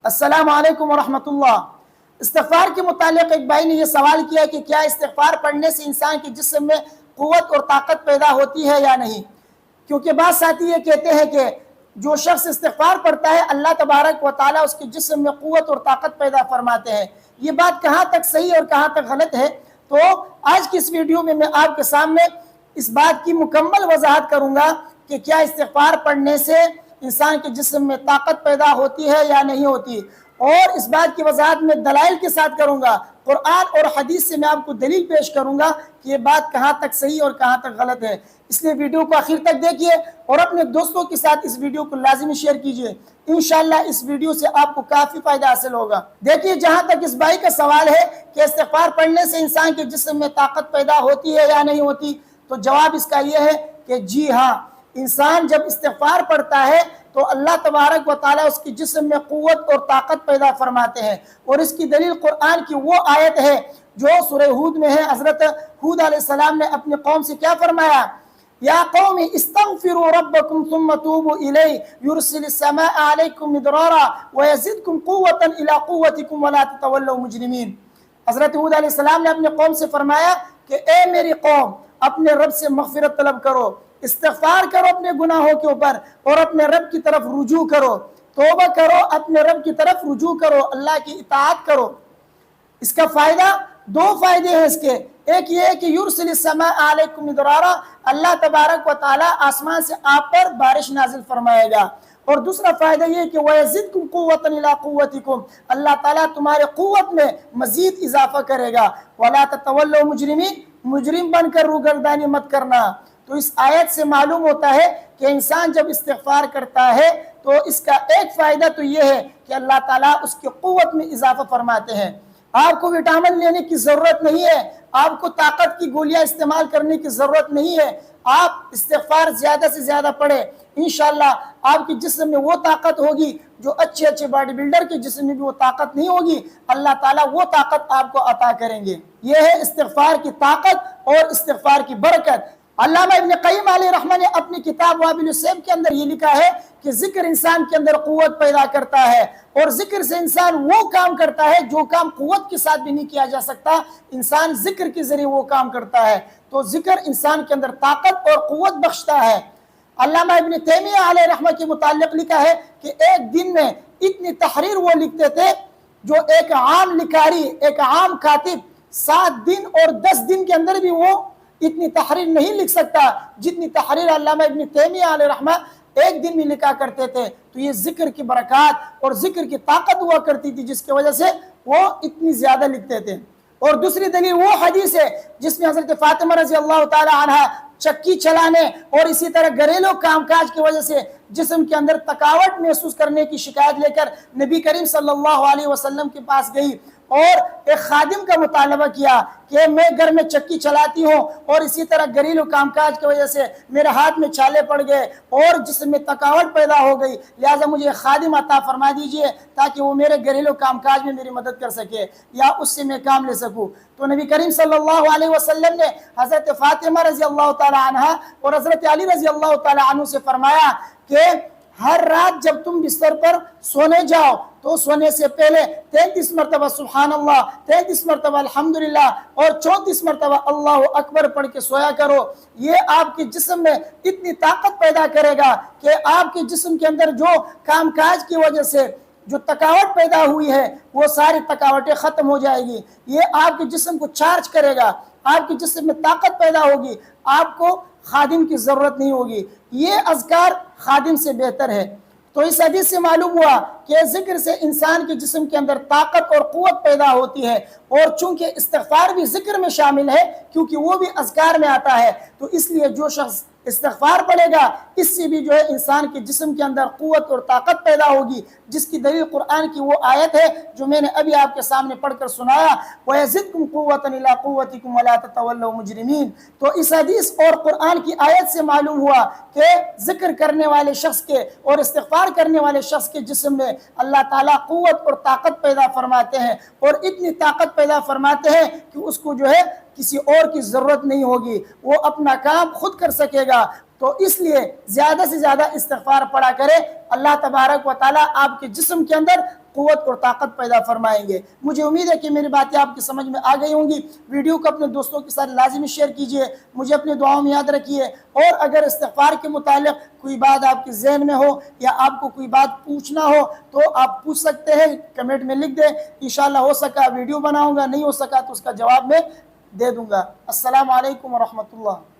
السلام علیکم ورحمۃ اللہ۔ استغفار کے متعلق ایک بھائی نے یہ سوال کیا کہ کیا استغفار پڑھنے سے انسان کے جسم میں قوت اور طاقت پیدا ہوتی ہے یا نہیں؟ کیونکہ بعض ساتھی یہ کہتے ہیں کہ جو شخص استغفار پڑھتا ہے اللہ تبارک و تعالیٰ اس کے جسم میں قوت اور طاقت پیدا فرماتے ہیں۔ یہ بات کہاں تک صحیح اور کہاں تک غلط ہے؟ تو آج کی اس ویڈیو میں میں آپ کے سامنے اس بات کی مکمل وضاحت کروں گا کہ کیا استغفار پڑھنے سے انسان کے جسم میں طاقت پیدا ہوتی ہے یا نہیں ہوتی، اور اس بات کی وضاحت میں دلائل کے ساتھ کروں گا۔ قرآن اور حدیث سے میں آپ کو دلیل پیش کروں گا کہ یہ بات کہاں تک صحیح اور کہاں تک غلط ہے۔ اس لیے ویڈیو کو آخر تک دیکھیے اور اپنے دوستوں کے ساتھ اس ویڈیو کو لازمی شیئر کیجیے۔ انشاءاللہ اس ویڈیو سے آپ کو کافی فائدہ حاصل ہوگا۔ دیکھیے، جہاں تک اس بھائی کا سوال ہے کہ استغفار پڑھنے سے انسان کے جسم میں طاقت پیدا ہوتی ہے یا نہیں ہوتی، تو جواب اس کا یہ ہے کہ جی ہاں، انسان جب استغفار پڑھتا ہے تو اللہ تبارک و تعالیٰ اس کی جسم میں قوت اور طاقت پیدا فرماتے ہیں، اور اس کی دلیل قرآن کی وہ آیت ہے جو سورہ ہود میں ہے۔ حضرت ہود علیہ السلام نے اپنی قوم سے کیا فرمایا؟ یا قوم استغفروا ربکم ثم توبوا الیہ یرسل السماء علیکم مدرارا ویزدکم قوتا الی قوتکم ولا تتولوا مجرمین۔ حضرت ہود علیہ السلام نے اپنی قوم سے فرمایا کہ اے میری قوم، اپنے رب سے مغفرت طلب کرو، استغفار کرو اپنے گناہوں کے اوپر، اور اپنے رب کی طرف رجوع کرو، توبہ کرو، اپنے رب کی طرف رجوع کرو، اللہ کی اطاعت کرو۔ اس کا فائدہ، دو فائدے ہیں اس کے۔ ایک یہ ہے کہ یرسل السماء علیکم مدرارا، اللہ تبارک و تعالیٰ آسمان سے آپ پر بارش نازل فرمائے گا، اور دوسرا فائدہ یہ ہے کہ وَيَزِدْكُمْ قُوَّةً إِلَىٰ قُوَّتِكُمْ، اللہ تعالیٰ تمہارے قوت میں مزید اضافہ کرے گا۔ وَلَا تَتَوَلَّوْا مُجْرِمِينَ، مجرم بن کر روگردانی مت کرنا۔ تو اس آیت سے معلوم ہوتا ہے کہ انسان جب استغفار کرتا ہے تو اس کا ایک فائدہ تو یہ ہے کہ اللہ تعالیٰ اس کی قوت میں اضافہ فرماتے ہیں۔ آپ کو وٹامن لینے کی ضرورت نہیں ہے، آپ کو طاقت کی گولیاں استعمال کرنے کی ضرورت نہیں ہے۔ آپ استغفار زیادہ سے زیادہ پڑھیں، انشاءاللہ آپ کے جسم میں وہ طاقت ہوگی جو اچھے باڈی بلڈر کے جسم میں بھی وہ طاقت نہیں ہوگی، اللہ تعالیٰ وہ طاقت آپ کو عطا کریں گے۔ یہ ہے استغفار کی طاقت اور استغفار کی برکت۔ علامہ ابن قیم علیہ رحمہ نے اپنی کتاب وابل السیب کے اندر یہ لکھا ہے کہ ذکر انسان کے اندر قوت پیدا کرتا ہے، اور ذکر سے انسان وہ کام کرتا ہے جو کام قوت کے ساتھ بھی نہیں کیا جا سکتا، انسان ذکر کے ذریعے وہ کام کرتا ہے۔ تو ذکر انسان کے اندر طاقت اور قوت بخشتا ہے۔ علامہ ابن تیمیہ علیہ رحمہ کے متعلق لکھا ہے کہ ایک دن میں اتنی تحریر وہ لکھتے تھے جو ایک عام لکھاری، ایک عام کاتب 7 دن اور 10 دن کے اندر بھی وہ اتنی تحریر نہیں لکھ سکتا جتنی تحریر علامہ ابن تیمیہ علیہ رحمہ ایک دن میں لکھا کرتے تھے۔ تو یہ ذکر کی برکات اور ذکر کی طاقت ہوا کرتی تھی جس کی وجہ سے وہ اتنی زیادہ لکھتے تھے۔ اور دوسری دلیل وہ حدیث ہے جس میں حضرت فاطمہ رضی اللہ تعالی عنہ چکی چلانے اور اسی طرح گھریلو کام کاج کی وجہ سے جسم کے اندر تھکاوٹ محسوس کرنے کی شکایت لے کر نبی کریم صلی اللہ علیہ وسلم کے پاس گئی، اور ایک خادم کا مطالبہ کیا کہ میں گھر میں چکی چلاتی ہوں اور اسی طرح گھریلو کام کاج کی وجہ سے میرے ہاتھ میں چھالے پڑ گئے اور جسم میں تھکاوٹ پیدا ہو گئی، لہٰذا مجھے خادم عطا فرما دیجئے تاکہ وہ میرے گھریلو کام کاج میں میری مدد کر سکے یا اس سے میں کام لے سکوں۔ تو نبی کریم صلی اللہ علیہ وسلم نے حضرت فاطمہ رضی اللہ تعالی عنہ اور حضرت علی رضی اللہ تعالی عنہ سے فرمایا کہ ہر رات جب تم بستر پر سونے جاؤ تو سونے سے پہلے 33 مرتبہ سبحان اللہ، 33 مرتبہ الحمدللہ اور 34 مرتبہ اللہ اکبر پڑھ کے سویا کرو۔ یہ آپ کے جسم میں اتنی طاقت پیدا کرے گا کہ آپ کے جسم کے اندر جو کام کاج کی وجہ سے جو تھکاوٹ پیدا ہوئی ہے وہ ساری تھکاوٹیں ختم ہو جائے گی۔ یہ آپ کے جسم کو چارج کرے گا، آپ کے جسم میں طاقت پیدا ہوگی، آپ کو خادم کی ضرورت نہیں ہوگی۔ یہ اذکار خادم سے بہتر ہے۔ تو اس حدیث سے معلوم ہوا کہ ذکر سے انسان کے جسم کے اندر طاقت اور قوت پیدا ہوتی ہے، اور چونکہ استغفار بھی ذکر میں شامل ہے کیونکہ وہ بھی اذکار میں آتا ہے، تو اس لیے جو شخص استغفار پڑھے گا اس سے بھی جو ہے انسان کے جسم کے اندر قوت اور طاقت پیدا ہوگی، جس کی دلیل قرآن کی وہ آیت ہے جو میں نے ابھی آپ کے سامنے پڑھ کر سنایا، وَيَزِدْكُمْ قُوَّةً إِلَىٰ قُوَّتِكُمْ وَلَا تَتَوَلَّوْا مُجْرِمِينَ۔ تو اس حدیث اور قرآن کی آیت سے معلوم ہوا کہ ذکر کرنے والے شخص کے اور استغفار کرنے والے شخص کے جسم میں اللہ تعالیٰ قوت اور طاقت پیدا فرماتے ہیں، اور اتنی طاقت پیدا فرماتے ہیں کہ اس کو جو ہے کسی اور کی ضرورت نہیں ہوگی، وہ اپنا کام خود کر سکے گا۔ تو اس لیے زیادہ سے زیادہ استغفار پڑھا کرے، اللہ تبارک و تعالیٰ آپ کے جسم کے اندر قوت اور طاقت پیدا فرمائیں گے۔ مجھے امید ہے کہ میری باتیں آپ کی سمجھ میں آ گئی ہوں گی۔ ویڈیو کو اپنے دوستوں کے ساتھ لازمی شیئر کیجئے، مجھے اپنے دعاؤں میں یاد رکھیے، اور اگر استغفار کے متعلق کوئی بات آپ کے ذہن میں ہو یا آپ کو کوئی بات پوچھنا ہو تو آپ پوچھ سکتے ہیں، کمنٹ میں لکھ دیں، انشاءاللہ ہو سکا ویڈیو بناؤں گا، نہیں ہو سکا تو اس کا جواب میں دے دوں گا۔ السلام علیکم ورحمۃ اللہ۔